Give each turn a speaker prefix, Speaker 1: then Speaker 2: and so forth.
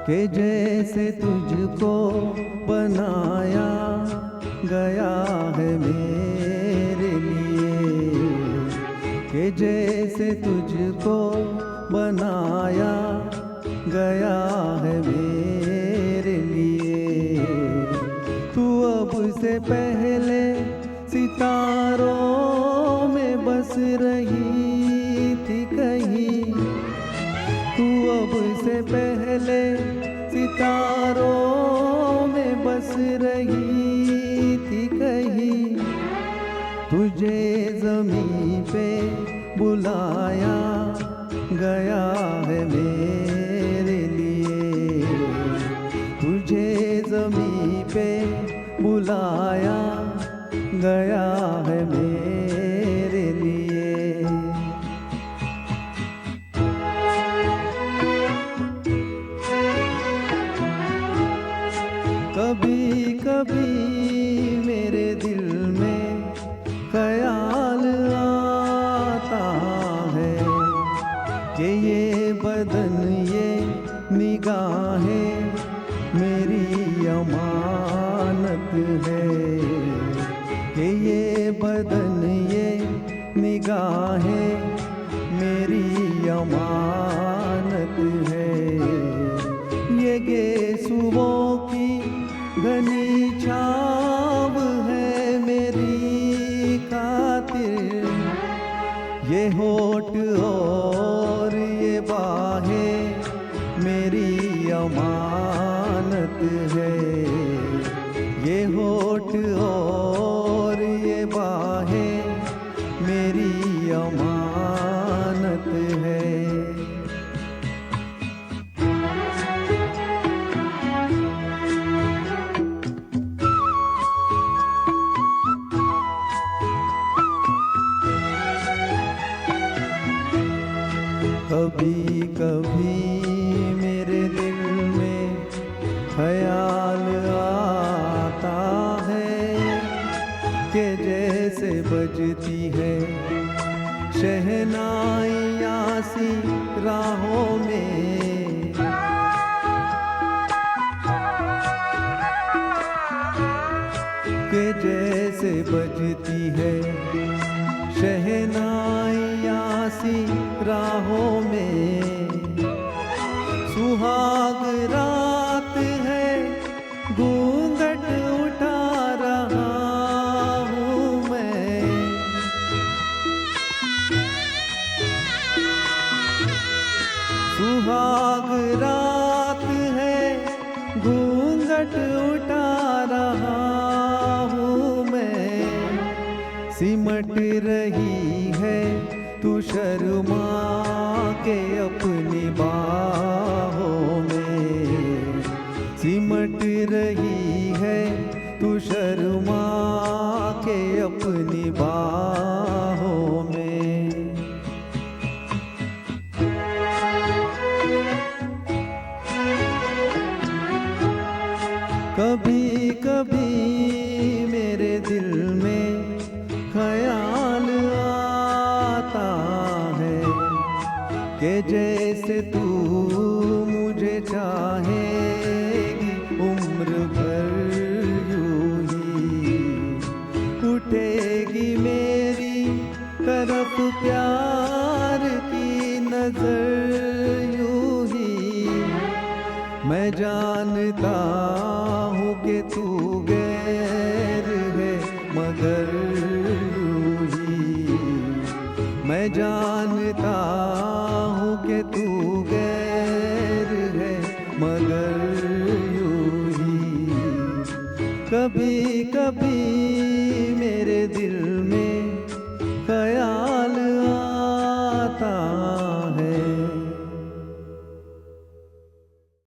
Speaker 1: कि जैसे तुझको बनाया गया है मेरे लिए, कि जैसे तुझको बनाया गया है मेरे लिए। तू अब से पहले सितारों में बस रही थी कहीं, तू अब से पहले सितारों में बस रही थी कहीं। तुझे ज़मीं पे बुलाया गया है मेरे लिए, तुझे ज़मीं पे बुलाया गया है मेरे लिए। कभी कभी मेरे दिल में ख्याल आता है कि ये बदन ये निगाहें मेरी अमानत है, कि ये बदन ये निगाहें मेरी अमानत है। ये गेसुओं की घनी छाव है मेरी खातिर, ये होठ और ये बाहें मेरी अमानत है, ये होठ और ये बाहें मेरी अमानत है। कभी कभी मेरे दिल में ख्याल आता है कि जैसे बजती है शहनाइयाँ सी राहों में, कि जैसे बजती है शहनाइयाँ सी राहों में। सुहाग रात है घूंघट उठा रहा हूँ मैं, सुहाग रात है घूंघट उठा रहा हूँ मैं। सिमट रही है तू शर्मा के अपनी बाहों में, सिमट रही है तू शर्मा के अपनी बाहों में। कभी कभी मेरे दिल में ख्याल आता है कि जैसे तू मुझे चाहेगी उम्र भर यूं ही, उठेगी मेरी तरफ प्यार की नजर यूं ही। मैं जानता हूँ कि तू